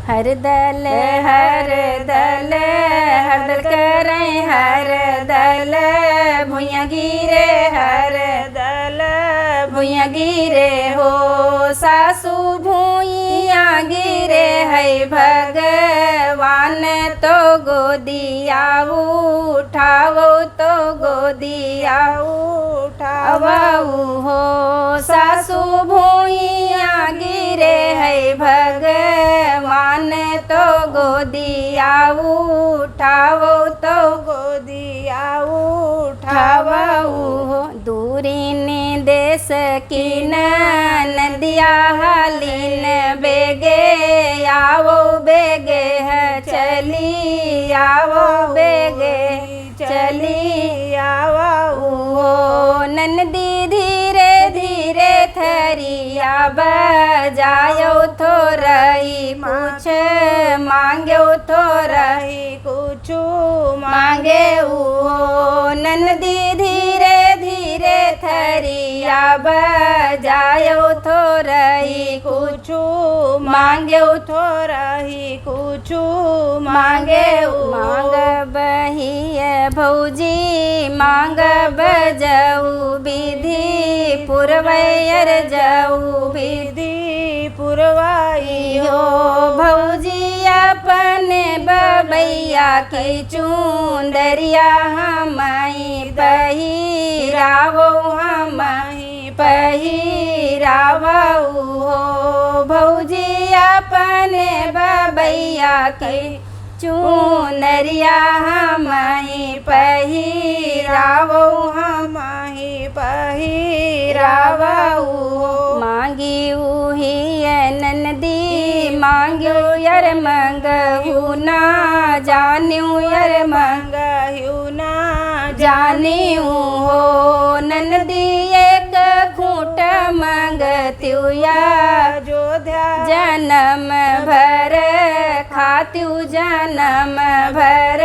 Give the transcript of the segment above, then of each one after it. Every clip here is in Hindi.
हर दल हरदल करें हर दल भुइया गिरे हर दल भुइया गिरे हो सासू भुइया गिरे है भगवान तो गोदिया उठाओ तो गोदिया उठाओ हो सासू भुइया गिरे है भगवान तो गोदिया उठाओ तो गोदिया उठाओ हो दूरीन देश की नदिया हालिन बेगे आओ बेगे है चली आओ बेगे चली आओ नंदी धीरे धीरे थरिया बजायो थोरई कुछ मांग्यो थोरई कुछ मांगे नंदी धीरे धीरे थरिया बजायो थोरई कुछ मांग्यो थोरई कुछ मांगे मांग बहिय भौजी मांग बजाऊ विधि पुरवैयर जाऊ विधि पुरवाई हो भौजी अपने बबैया की चुंदरिया हमाई पहिरावो हमाई पहिरावो हो भौजी अपने बबैया की चुनरिया हमाई पहिरावो हमाई पहिरावो मांगी उही नंदी मांग्यो यर मंगहु ना जान्यू यर मंगहु ना जान्यू हो नंदी एक खूंट मंगत्यू या जोध्या जन्म भर खात्यू जन्म भर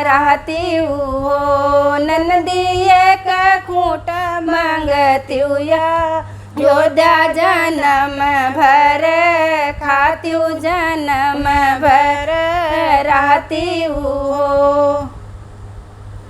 रहत्यू हो नंदी एक खूंट मंगत्यू या योध्या जन्म भर खात्यू जन्म भर रहत्यू हो।